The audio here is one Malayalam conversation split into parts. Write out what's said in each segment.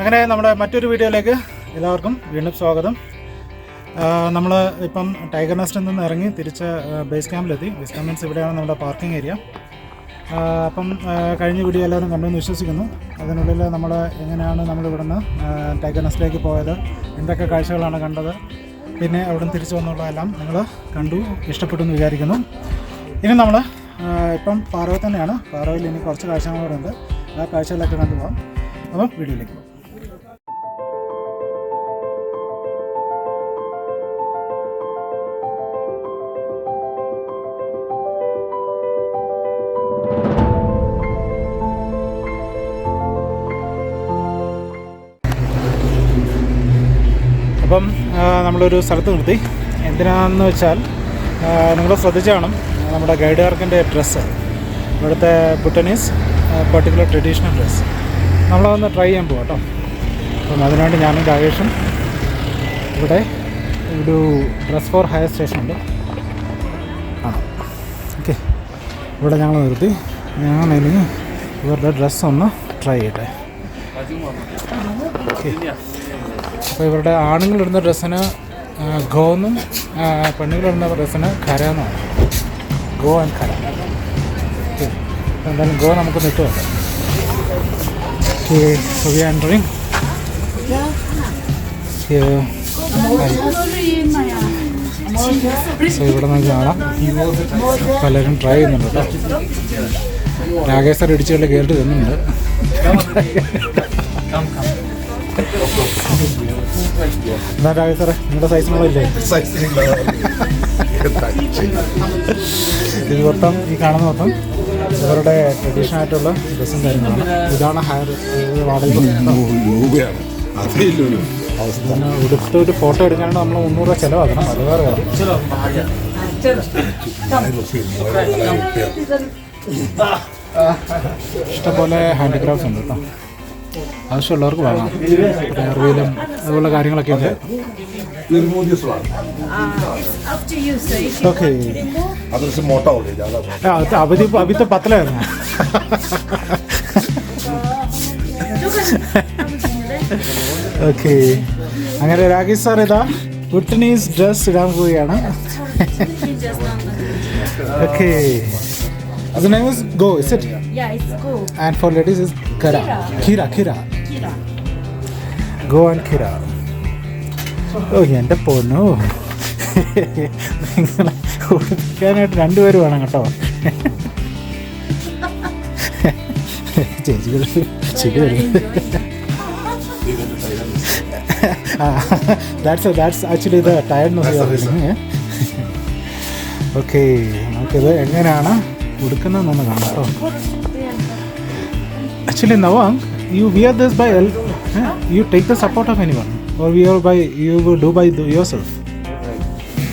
അങ്ങനെ നമ്മുടെ മറ്റൊരു വീഡിയോയിലേക്ക് എല്ലാവർക്കും വീണ്ടും സ്വാഗതം. നമ്മൾ ഇപ്പം ടൈഗർ നെസ്റ്റിൽ നിന്ന് ഇറങ്ങി തിരിച്ച് ബേസ് ക്യാമ്പിലെത്തി. ബേസ് ക്യാമ്പ് മീൻസ് ഇവിടെയാണ് നമ്മുടെ പാർക്കിംഗ് ഏരിയ. അപ്പം കഴിഞ്ഞ വീഡിയോ എല്ലാവരും കണ്ടെന്ന് വിശ്വസിക്കുന്നു. അതിനുള്ളിൽ നമ്മൾ എങ്ങനെയാണ് നമ്മളിവിടെ നിന്ന് ടൈഗർ നെസ്റ്റിലേക്ക് പോയത്, എന്തൊക്കെ കാഴ്ചകളാണ് കണ്ടത്, പിന്നെ അവിടെ നിന്ന് തിരിച്ചു വന്നുള്ളതെല്ലാം നിങ്ങൾ കണ്ടു, ഇഷ്ടപ്പെട്ടു എന്ന് വിചാരിക്കുന്നു. ഇനി നമ്മൾ ഇപ്പം പാറയിൽ തന്നെയാണ്. പാറയിൽ ഇനി കുറച്ച് കാഴ്ചകളൂടെ ഉണ്ട്. ആ കാഴ്ചകളൊക്കെ കണ്ടുപോകാം. അപ്പം വീഡിയോയിലേക്ക് പോകാം. അപ്പം നമ്മളൊരു സ്ഥലത്ത് നിർത്തി. എന്തിനാണെന്ന് വെച്ചാൽ നിങ്ങൾ ശ്രദ്ധിച്ചു കാണും നമ്മുടെ ഗൈഡുകാർക്കിൻ്റെ ഡ്രസ്സ്, ഇവിടുത്തെ ഭൂട്ടാനീസ് പർട്ടിക്കുലർ ട്രഡീഷണൽ ഡ്രസ്സ് നമ്മളതൊന്ന് ട്രൈ ചെയ്യാൻ പോകാം കേട്ടോ. അപ്പം അതിനുവേണ്ടി ഞാനും രാകേഷും ഇവിടെ ഒരു ഡ്രസ് ഫോർ ഹയർ സ്റ്റേഷൻ ഉണ്ട് ആണോ. ഓക്കെ, ഇവിടെ ഞങ്ങൾ നിർത്തി. ഞാനിനി ഇവരുടെ ഡ്രസ്സ് ഒന്ന് ട്രൈ ചെയ്യട്ടെ. ഓക്കെ, അപ്പോൾ ഇവരുടെ ആണുങ്ങളിടുന്ന ഡ്രസ്സിന് ഗോന്നും പെണ്ണുങ്ങളിടുന്ന ഡ്രസ്സിന് ഖര എന്നാണ്. ഗോ ആൻഡ് ഖര. ഓക്കെ, എന്തായാലും ഗോ നമുക്ക് നിട്ടുമല്ല. Okay, so we are entering. So ഇവിടെ നമുക്ക് കാണാം പലരും ട്രൈ ചെയ്യുന്നുണ്ട് കേട്ടോ. രാകേഷ് സാർ ഇടിച്ചുകൊണ്ട് കയറിട്ട് തന്നുണ്ട്. എന്താ രാകേഷ് സാറേ, നിങ്ങളുടെ സൈസിനുള്ളതല്ലേ? ഇത് മൊത്തം ഈ കാണുന്ന മൊത്തം ഇവരുടെ ട്രഡീഷണൽ ആയിട്ടുള്ള ഡ്രസ്സും കാര്യങ്ങളാണ്. ഇതാണ് ഹയർ വാടക. ഉടുത്ത ഒരു ഫോട്ടോ എടുക്കാനാണ് നമ്മൾ 300 രൂപ ചിലവാക്കണം. അത് വേറെ കാര്യം. ഇഷ്ടംപോലെ ഹാൻഡിക്രാഫ്റ്റ്സ് ഉണ്ട് കേട്ടോ. ആവശ്യമുള്ളവർക്ക് വാങ്ങാം. എയർവീലും അതുപോലുള്ള കാര്യങ്ങളൊക്കെ ഉണ്ട്. ഓക്കെ, अभी तो पतला है ना. ഓക്കെ, അങ്ങനെ രാകേഷ് സാർ ഇതാ ഭൂട്ടാനീസ് ഡ്രസ് ഇടാൻ പോവുകയാണ്. Okay, the name is Go, is it? Yeah, it's Go. And for ladies is Kira. Kira. Go and Kira. ഓ എൻ്റെ പൊന്നോ, നിങ്ങളെ ഓടിക്കാനായിട്ട് രണ്ടുപേര് വേണം കേട്ടോ. ചേച്ചികൾ that's actually the tiredness you are feeling. Okay, നമുക്കിത് എങ്ങനെയാണ് ഉടുക്കുന്നതെന്നൊന്ന് കാണാം കേട്ടോ. Actually Nawang, you wear this by you take the support of anyone or you do by yourself?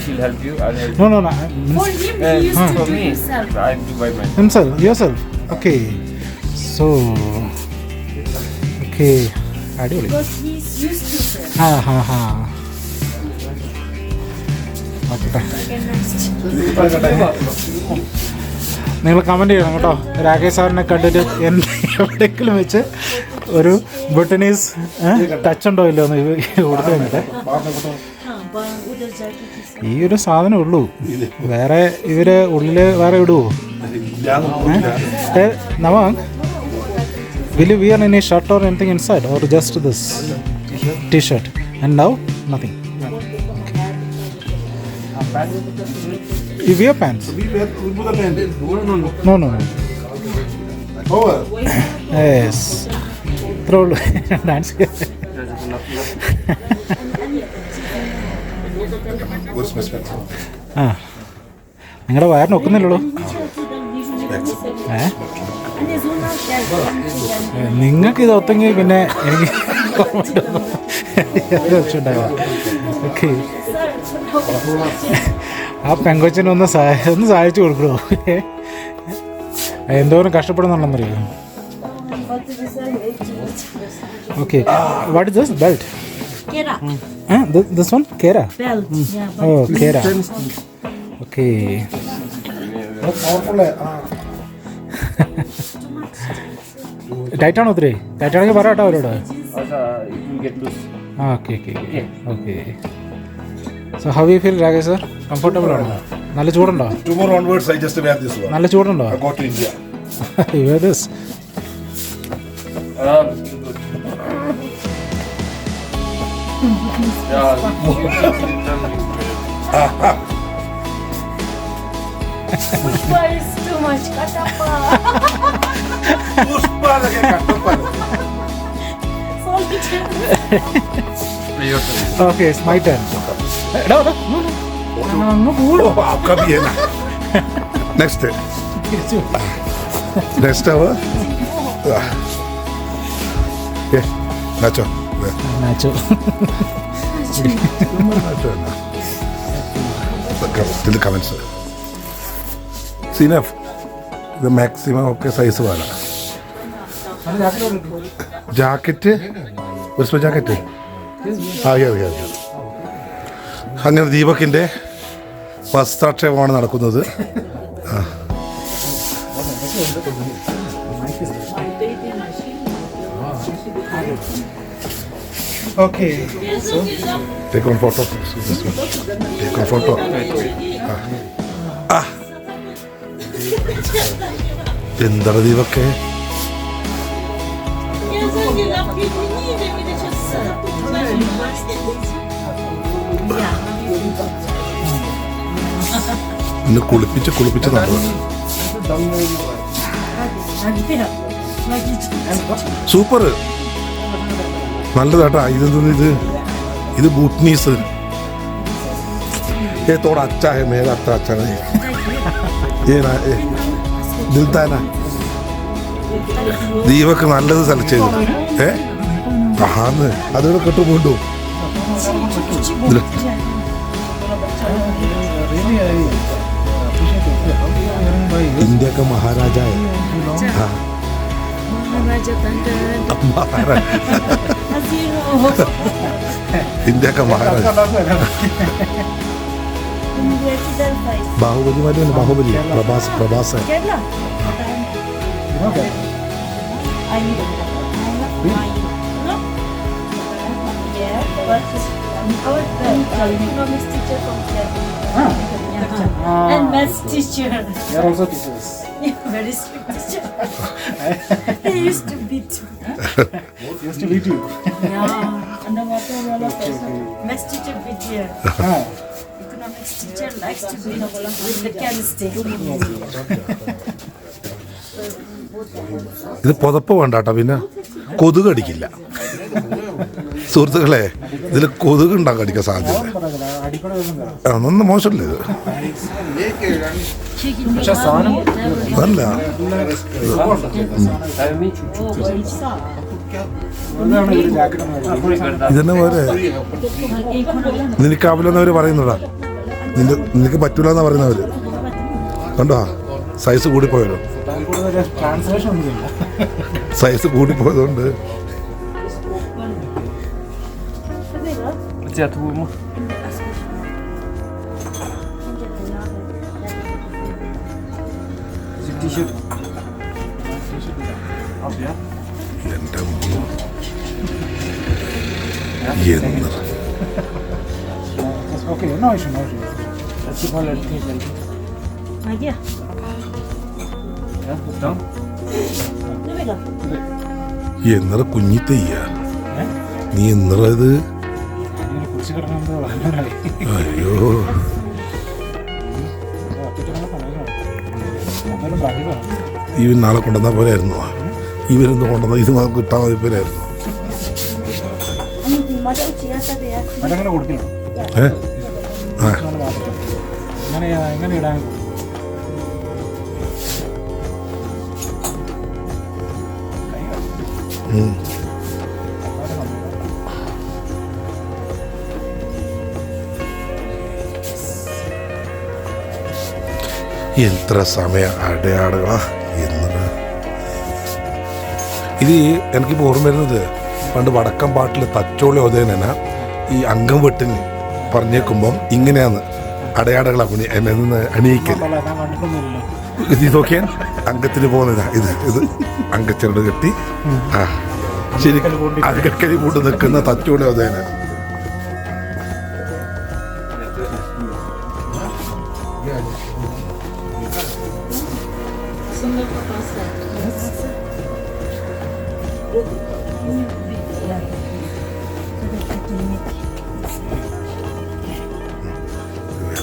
She'll help you. No. For him, he used to do himself. I do by myself. Yourself. Okay, so okay, അടിപൊളി. Because he's used to it. ഹാ ഓക്കെ, നിങ്ങൾ കമൻറ്റ് ചെയ്യണം കേട്ടോ. രാകേഷ് സാറിനെ കണ്ടിട്ട് എവിടെയെങ്കിലും വെച്ച് ഒരു ഭൂട്ടാനീസ് ടച്ച് ഉണ്ടോ ഇല്ലോ എന്ന് കൊടുത്തു കഴിഞ്ഞിട്ട്. ഈ ഒരു സാധനം ഉള്ളൂ, വേറെ ഇവര് ഉള്ളിൽ വേറെ ഇടുവോ? നവാങ്, will you wear any shirt or anything inside or just this t-shirt and now nothing? You wear pants? We put the pant. No. Over. Yes. Throw dance. What's my specs? നിങ്ങളുടെ വയറിന് ഒക്കുന്നില്ലല്ലോ. നിങ്ങൾക്ക് ഇത് ഒത്തെങ്കിൽ പിന്നെ എനിക്ക് ഉണ്ടാവാം. ഓക്കെ, ആ പെങ്കൊച്ചിനൊന്ന് സഹായിച്ചു കൊടുക്കണോ? എന്തോരം കഷ്ടപ്പെടുന്നുണ്ടെന്നറിയോ. Okay, what is this belt? Kera. This one? Kera? Belt. Yeah. Oh, Kera. Okay. ടൈറ്റാണോ ഒത്തിരി? ടൈറ്റാണെങ്കിൽ പറ കേട്ടോ അവരോട്. it will get loose. Okay so how you feel Rakesh sir? Comfortable ആണോ? നല്ല ചൂടുണ്ടോ? Tomorrow onwards, I just wear this one. നല്ല ചൂടുണ്ടോ? I go to India. You wear this? Good. Yeah. Pushpa is too much. Katappa. Pushpa lage kattappa. Salty. Okay, it's my turn. No. Oh, आपका भी है ना. Next. Next hour. Yeah, Nacho. Nacho. Nacho na. In the comments. See enough. The maximum okay size वाला. Jacket. उसमें jacket. हाँ here. അങ്ങനെ ദീപകിൻ്റെ വസ്ത്രാക്ഷേപമാണ് നടക്കുന്നത്. Okay. So Take one photo. Take one photo. എന്താണ് ദീപക്കെ? ഇന്ന് കുളിപ്പിച്ച് നടന്നു. സൂപ്പർ നല്ലതാട്ടാ. ഇത് ബൂട്ട്നീസ്. തോടാ അച്ഛാ ഹെ മേഘ അത്ര അച്ഛാ ദിൽത്താന. ദീപക്ക് നല്ലത് സെലക്ട് ചെയ്തു. ആന്ന് അതിവിടെ കെട്ടു വീണ്ടും. ഇന്ത്യ का महाराजा है. हाँ इंडिया का महाराजा. बाहुबली वाले बाहुबली प्रभास है. Economics teacher from Kerala. And maths teacher. they are also teachers. Very strict teacher. He used to beat me. Used to beat you. Yeah. Underwater wala person. Maths teacher beat here. Economics teacher likes to beat with the can stick. ഇത് പുതപ്പ് വേണ്ട കേട്ടോ. പിന്നെ കൊതുക് അടിക്കില്ല സുഹൃത്തുക്കളെ. ഇതിൽ കൊതുക് ഉണ്ടാകാൻ അടിക്കാൻ സാധ്യത. അതൊന്നും മോശമല്ലേ ഇത്? അല്ല ഇതന്നെ പോലെ നിനക്കാവില്ലെന്നവർ പറയുന്നതാ. നിനക്ക് പറ്റൂലെന്നാ പറയുന്നവര്. കണ്ടോ സൈസ് കൂടിപ്പോയല്ലോ. സൈസ് കൂടിപ്പോയതുകൊണ്ട് എന്റെ എന്ന് Okay, no issue. Idea. എന്നറ കുഞ്ഞിത്തയ്യ നീ എന്നറത്. അയ്യോ ഇവൻ നാളെ കൊണ്ടുവന്നാൽ പോലെയായിരുന്നു. ഇവരൊന്ന് കൊണ്ടുവന്ന ഇത് കിട്ടാൻ മതി പോലെയായിരുന്നു. എങ്ങനെ ഇടാൻ എത്ര സമയ അടയാളുകളാ എന്നത്. ഇത് എനിക്കിപ്പോൾ ഓർമ്മ വരുന്നത് പണ്ട് വടക്കം പാട്ടിൽ തച്ചോളി ഓതേന ഈ അംഗം വെട്ടിന് പറഞ്ഞേക്കുമ്പം ഇങ്ങനെയാണ് അടയാളകൾ എന്നെ നിന്ന് അണിയിക്കൽ. ഇത് നോക്കിയാൽ അംഗത്തിന് പോകുന്നതാ. ഇത് അങ്കച്ചരട് കെട്ടി ശരി അകക്കരി കൂട്ട് നിൽക്കുന്ന തച്ചോളി ഉദയന. सुंदर का पास है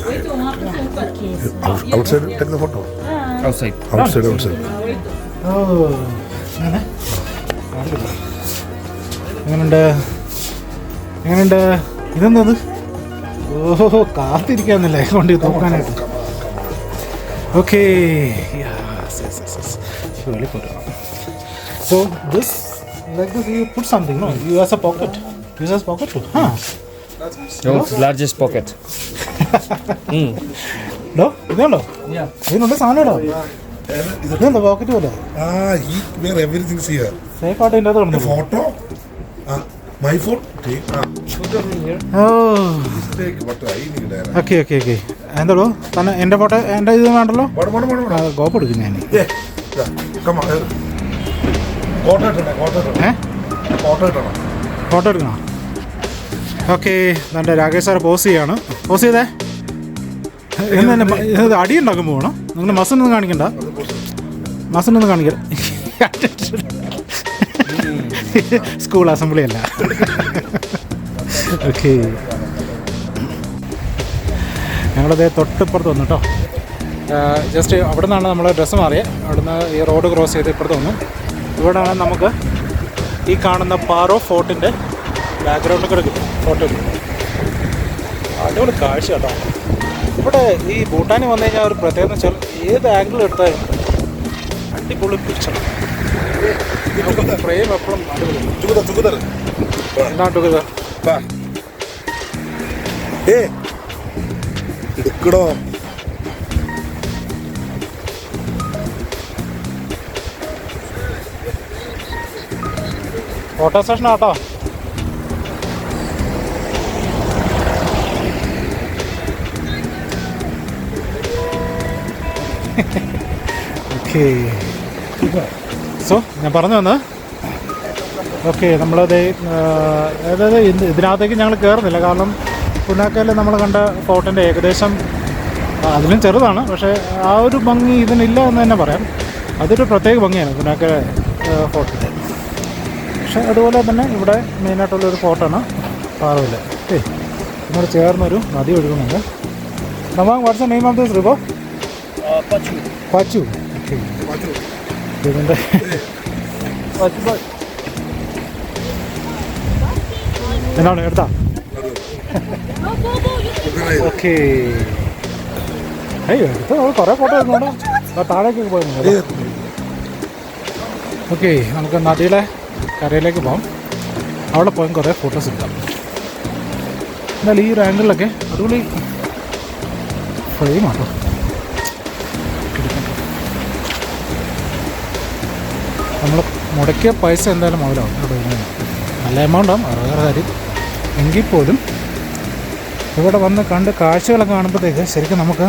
वही तो वहाँ पे ऊपर ഔട്ട് സൈഡ് ടെക്ന photo Outside. Outside outside. ഓ അങ്ങനെ എങ്ങനെയുണ്ട് എങ്ങനെയുണ്ട് ഇതെന്തത്? ഓഹോ കാത്തിരിക്കാന്നല്ലേ കൊണ്ട് നോക്കാനായിട്ട്. Okay so this like this you put something no you has a pocket use as pocket to No, largest pocket. ഡോ ഇതുണ്ടോ? ഇതിനുണ്ട് സാധനം ഇടോ? ഇതെന്താ പോക്കറ്റ് പോലെ he wear everything here. Safe ആയിട്ട് ഇതിൻ്റെ അത് കിടന്നു. Photo. My phone. ഓ Take what I need. Okay okay okay എന്തോ തന്നെ എൻ്റെ ഫോട്ടോ എൻ്റെ ഇത് വേണ്ടല്ലോ. ഗോപ്പ് എടുക്കും ഞാൻ. Come on. Photo ഇടണം. ഫോട്ടോ എടുക്കണം. ഓക്കെ എൻ്റെ രാകേഷ് സാർ പോസ് ചെയ്യാണ്. പോസ് ചെയ്തേ. ഇന്ന് തന്നെ ഇത് അടി ഉണ്ടാക്കാൻ പോകണം. നിങ്ങൾ മസിനൊന്നും കാണിക്കണ്ട. മസിനൊന്നും കാണിക്കണ്ട. സ്കൂൾ അസംബ്ലി അല്ല. ഓക്കെ ഞങ്ങളത് തൊട്ടിപ്പുറത്ത് വന്നു കേട്ടോ. ജസ്റ്റ് അവിടെ നിന്നാണ് നമ്മൾ ഡ്രസ്സ് മാറിയത്. അവിടുന്ന് ഈ റോഡ് ക്രോസ് ചെയ്ത് ഇപ്പുറത്ത് വന്നു. ഇവിടെയാണ് നമുക്ക് ഈ കാണുന്ന പാറോ ഫോർട്ടിൻ്റെ ബാക്ക്ഗ്രൗണ്ട് കൂടെ കിട്ടും ഫോട്ടോ കിട്ടും. അടിപൊളി കാഴ്ച കേട്ടോ. ഇവിടെ ഈ ഭൂട്ടാനിൽ വന്നു കഴിഞ്ഞാൽ ഒരു പ്രത്യേകത വെച്ചാൽ ഏത് ആംഗിൾ എടുത്താലും അടിപൊളി പിക്ചർ. ഫ്രെയിം എപ്പോഴും അടിപൊളി. എന്താണ് ടുഗദർ? എടുക്കടോ. ഫോട്ടോ സെഷൻ ആട്ടോ. ഓക്കെ സോ ഞാൻ പറഞ്ഞു വന്നത് ഓക്കെ നമ്മളത് അതായത് ഇതിനകത്തേക്ക് ഞങ്ങൾ കയറുന്നില്ല. കാരണം പുനാക്കയിൽ നമ്മൾ കണ്ട ഫോർട്ടിൻ്റെ ഏകദേശം അതിലും ചെറുതാണ്. പക്ഷേ ആ ഒരു ഭംഗി ഇതിനില്ല എന്ന് തന്നെ പറയാം. അതൊരു പ്രത്യേക ഭംഗിയാണ് പുനാക്കൽ ഫോർട്ടിൻ്റെ. പക്ഷേ അതുപോലെ തന്നെ ഇവിടെ മെയിനായിട്ടുള്ളൊരു ഫോർട്ടാണ് പാറവിൽ. ഓക്കെ നമ്മൾ ചേർന്നൊരു നദി ഒഴുകുന്നുണ്ട്. Nawang what's the name of this river? Pachu. Okay ഇതിൻ്റെ എന്താണ് എടുത്താ? ഓക്കെ അയ്യോ എടുത്ത് കുറേ ഫോട്ടോ എടുക്കുന്നുണ്ടോ? താഴേക്കൊക്കെ പോയിരുന്നു. ഓക്കെ നമുക്ക് നദിയുടെ കരയിലേക്ക് പോകാം. അവിടെ പോയി കുറേ ഫോട്ടോസ് എടുക്കാം. എന്നാൽ ഈ ഒരു ആംഗിളിലൊക്കെ അടിപൊളി ഫ്രെയിമാട്ടോ. നമ്മൾ മുടക്കിയ പൈസ എന്തായാലും മുതലാവും. ഇവിടെ നല്ല എമൗണ്ടാവും 60 കാര്യം. എങ്കിൽ പോലും ഇവിടെ വന്ന് കണ്ട് കാഴ്ചകളൊക്കെ കാണുമ്പോഴത്തേക്ക് ശരിക്കും നമുക്ക്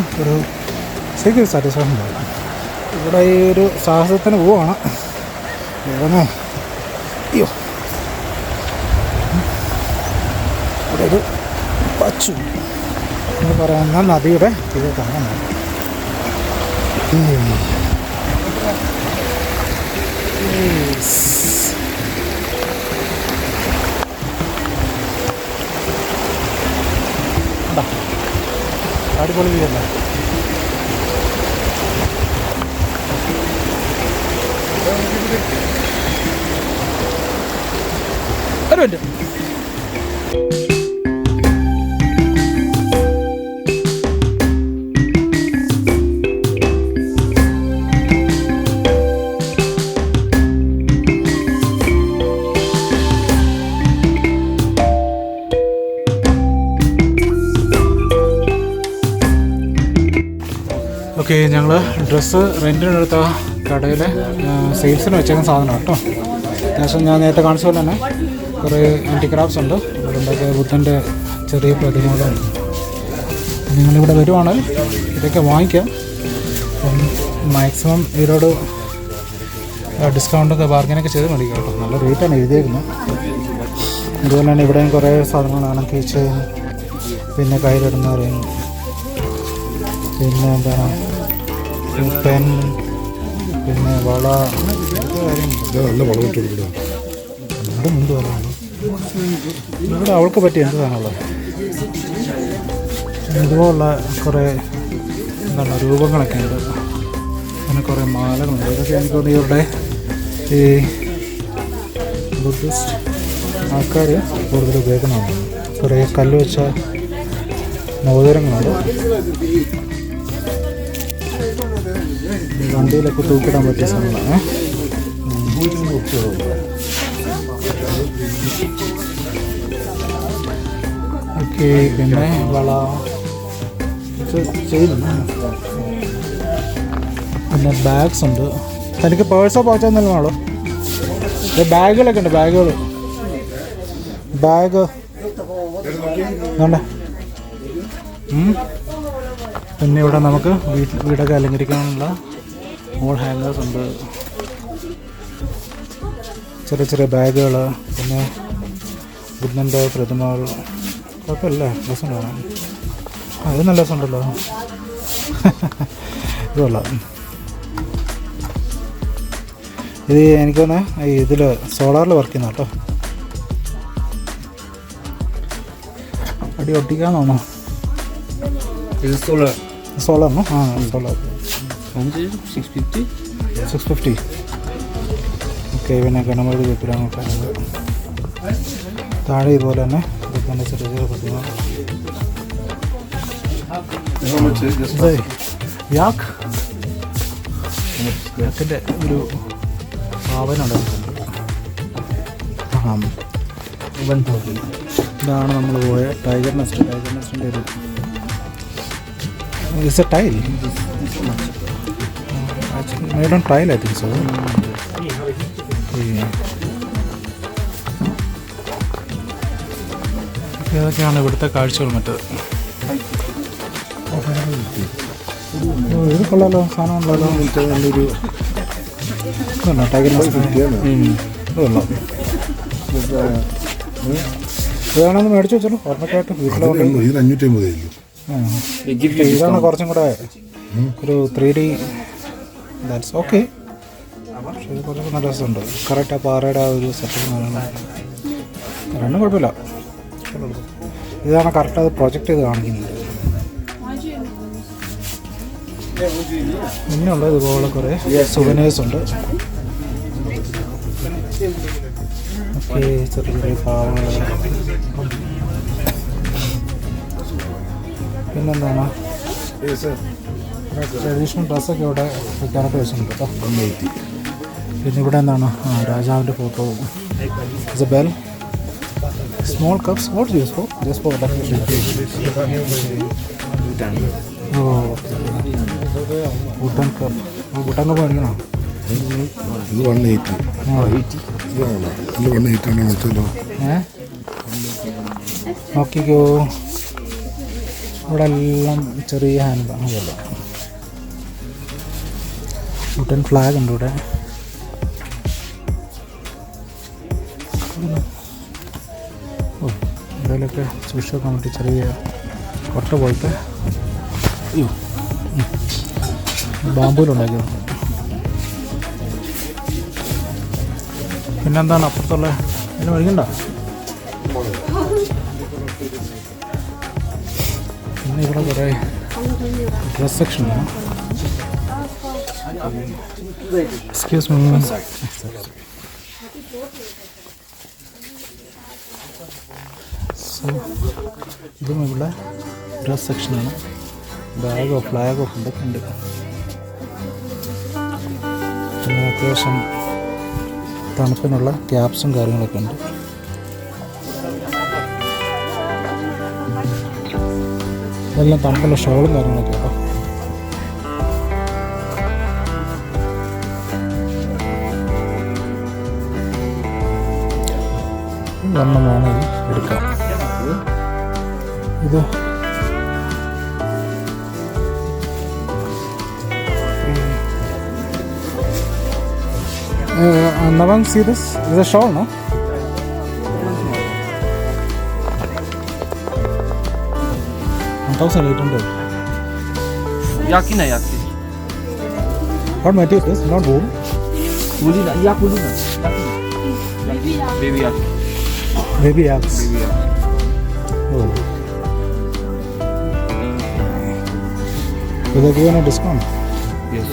ശരിക്കും ഒരു സാറ്റിസ്ഫാക്ഷൻ ഉണ്ടാകും. ഇവിടെ ഈ ഒരു സാഹസത്തിന് പോവാണ്. ഇവനെ അയ്യോ ഇവിടെ ഒരു പച്ചു എന്ന് പറയുന്ന നദിയുടെ ഇത് കാണാൻ അടിപൊളി വീടല്ല. ഒരു മിനിറ്റ്. ഓക്കെ ഞങ്ങൾ ഡ്രസ്സ് റെൻറ്റിനെടുത്ത കടയിൽ സെയിൽസിന് വെച്ചേക്കുന്ന സാധനമാണ് കേട്ടോ. അത്യാവശ്യം ഞാൻ നേരത്തെ കാണിച്ച പോലെ തന്നെ കുറേ ആൻറ്റിക്രാഫ്റ്റ്സ് ഉണ്ട്. അതുകൊണ്ടൊക്കെ ബുദ്ധൻ്റെ ചെറിയ പ്രതിമകളും. നിങ്ങളിവിടെ വരുവാണെങ്കിൽ ഇതൊക്കെ വാങ്ങിക്കാം. അപ്പം മാക്സിമം ഇതിനോട് ഡിസ്കൗണ്ടൊക്കെ ബാർഗനൊക്കെ ചെയ്ത് മേടിക്കാം കേട്ടോ. നല്ല റേറ്റാണ് എഴുതിയേക്കുന്നത്. അതുപോലെ തന്നെ ഇവിടെയും കുറേ സാധനങ്ങളാണ്. കീ ചെയിൻ, പിന്നെ കയ്യിലിടുന്ന റിങ്, പിന്നെ എന്താണ് പെൻ, പിന്നെ വള, നല്ല വളം ഇട്ട് കൊടുക്കണം. ഇവിടെ മുൻപ് പറയാനുള്ളൂ. ഇവിടെ അവൾക്ക് പറ്റിയ എന്ത് സാധനമുള്ളത്? ഇതുപോലുള്ള കുറേ എന്താണ് രൂപങ്ങളൊക്കെ ഉണ്ട്. പിന്നെ കുറേ മാലകളുണ്ട്. ഇതൊക്കെ എനിക്ക് തോന്നി ഇവരുടെ ഈ ബുദ്ധിസ്റ്റ് ആൾക്കാർ കൂടുതൽ ഉപയോഗിക്കുന്നതാണ്. കുറേ കല്ല് വെച്ച മോതിരങ്ങളുണ്ട്. വണ്ടിയിലൊക്കെ തൂക്കിടാൻ പറ്റിയ സാധനങ്ങളാണ്. ഓക്കെ, പിന്നെ വള ചെയ്യുന്നു. പിന്നെ ബാഗ്സ് ഉണ്ട്. തനിക്ക് പേഴ്സോ പോച്ചെന്നല്ലോ ആളോ? ബാഗുകളൊക്കെ ഉണ്ട്. ബാഗ് വേണ്ട. പിന്നെ ഇവിടെ നമുക്ക് വീടൊക്കെ അലങ്കരിക്കാനുള്ള മോൾ ഹാങ്ങേഴ്സ് ഉണ്ട്. ചെറിയ ചെറിയ ബാഗുകൾ, പിന്നെ ബുദ്ധൻ്റെ പ്രതിമകൾ. കുഴപ്പമില്ല, രസമുണ്ടാണ്. അത് നല്ല രസമുണ്ടല്ലോ. ഇതുള്ള ഇത് എനിക്ക് തോന്നുന്നത് ഇതിൽ സോളാറിൽ വർക്ക് ചെയ്യുന്ന കേട്ടോ. അടി ഒട്ടിക്കാന്ന് തോന്നോ? സോളാറിനോ? ആ, സോളാർ 650. ഓക്കെ, പിന്നെ ഗണപതി വിഗ്രഹമൊക്കെ താഴെ ഇതുപോലെ തന്നെ ഇതൊക്കെ ചെറിയ ചെറിയ പ്രതിമ. യാക്കിൻ്റെ ഒരു ഭാവനുണ്ടായിട്ടുണ്ട്. ഇതാണ് നമ്മൾ പോയ ടൈഗർ നെസ്റ്റ്. ടൈഗർ നെസ്റ്റിൻ്റെ ഒരു it's a tile. Actually made on tile, I think so. ഇതൊക്കെയാണ് ഇവിടുത്തെ കാഴ്ചകൾ. മറ്റത് ഇത് കൊള്ളാലോ, സാധനം ഉണ്ടല്ലോ. നല്ലൊരു ടൈഗർ നെസ്റ്റ് കൊള്ളാം. ഇതാണെന്ന് മേടിച്ചു വെച്ചോളൂ ഓർമ്മക്കായിട്ട്. വീട്ടിലോട്ട് ഇതാണ് കുറച്ചും കൂടെ ഒരു 3D. That's okay. പക്ഷേ ഇത് കുറച്ചൊക്കെ നല്ല രസമുണ്ട്. കറക്റ്റ് ആ പാറയുടെ ആ ഒരു സെറ്റപ്പ് രണ്ടും കുഴപ്പമില്ല. ഇതാണ് കറക്റ്റ് അത് പ്രൊജക്റ്റ് ചെയ്ത് കാണിക്കുന്നത്. പിന്നെയുള്ള ഇതുപോലെ കുറേ സുവനേഴ്സ് ഉണ്ട്. ഓക്കെ, ചെറിയ ചെറിയ പാവങ്ങൾ. പിന്നെന്താണ് ട്രഡീഷണൽ ഡ്രസ്സൊക്കെ ഇവിടെ വെക്കാനായിട്ട് വെച്ചിട്ടുണ്ട് കേട്ടോ. പിന്നെ ഇവിടെ എന്താണ് രാജാവിൻ്റെ photo. It's a bell. Small cups. What use for? Just for decoration. Oh, wooden cup. Wooden cup മേടിക്കണോ? ഇത് 180. നോക്കിക്കോ, ഇവിടെ എല്ലാം ചെറിയ ഹാൻഡ് ബാഗല്ല. വുഡൻ ഫ്ലാഗ് ഉണ്ട് ഇവിടെ. ഓ, ഇവിടെയൊക്കെ സൂക്ഷിക്കാൻ വേണ്ടി ചെറിയ കൊട്ട പോലത്തെ ബാമ്പൂലുണ്ടാക്കിയത്. പിന്നെന്താണ് അപ്പുറത്തുള്ള അതിന് മേടിക്കണ്ട. പിന്നെ ഇവിടെ കുറേ ഡ്രസ് സെക്ഷനാണ്. Excuse me. സോ ഇതും ഇവിടെ ഡ്രസ് സെക്ഷനാണ്. ബാഗോ ഫ്ലാഗോ ഇതൊക്കെ ഉണ്ട്. പിന്നെ അത്യാവശ്യം തണുപ്പിനുള്ള ക്യാപ്സും കാര്യങ്ങളൊക്കെ ഉണ്ട്. ഇതെല്ലാം തണുപ്പുള്ള ഷോളും കാര്യങ്ങളൊക്കെ കേട്ടോ. ഒരെണ്ണം വേണമെങ്കിൽ എടുക്കാം. ഇത് Navang, see this? This is a shawl, no? $1,800. Yaki na yaki. What material is? Not wool. Kulina. Ya kulina. Baby yaki. Baby yaks. Baby yaki. Oh. Will they give you a discount? Yes.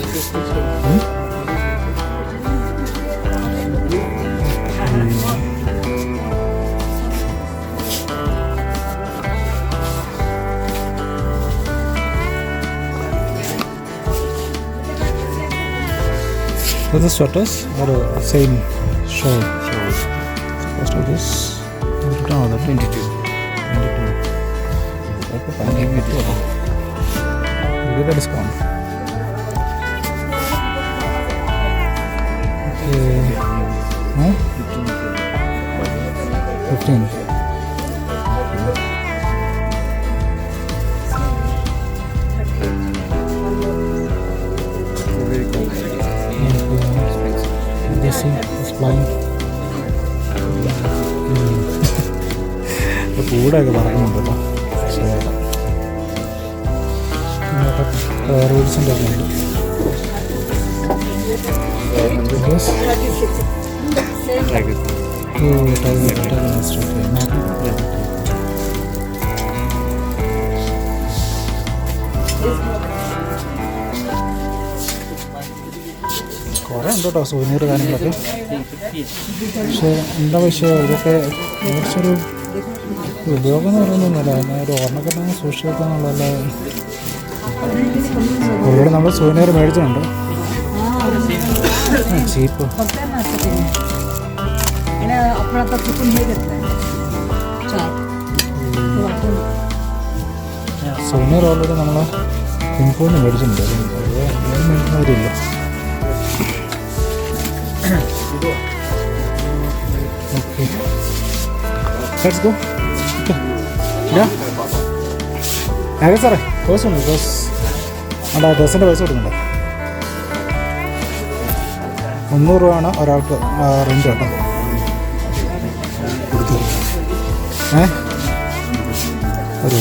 So the sweaters or same shawl? Cost of this? 22. Give a discount. Okay. Huh? 15. This is flying. കൂടൊക്കെ പറയുന്നുണ്ടല്ലോ റൂൾസിൻ്റെ ഒക്കെ ഉണ്ട്. കുറേ ഉണ്ട് കേട്ടോ സൂനീർ കാര്യങ്ങളൊക്കെ. പക്ഷേ എന്താ വിഷയം ഇതൊക്കെ കുറച്ചൊരു ഉപയോഗം എന്ന് പറയുന്നൊന്നുമില്ല. എന്നാൽ ഒരു ഓർമ്മക്കെട്ടങ്ങ് സൂക്ഷിച്ചു വെക്കാന്നുള്ളതല്ല. ഒരുപാട് നമ്മൾ സൂനീർ മേടിച്ചിട്ടുണ്ട്. ചീപ്പ് സൂനീർ ഓൾറെഡി നമ്മൾ പിൻപോയിന്ന് മേടിച്ചിട്ടുണ്ട്. അത് മേടിക്കുന്നവരില്ല. Okay, let's go. അതെ സാറേ, കോഴ്സ് ഉണ്ട്. കോഴ്സ് അവിടെ ഡ്രസ്സിൻ്റെ പൈസ കൊടുക്കണ്ടേ? 300 രൂപയാണ് ഒരാൾക്ക് റെൻറ്റ് കേട്ടോ. ഒരു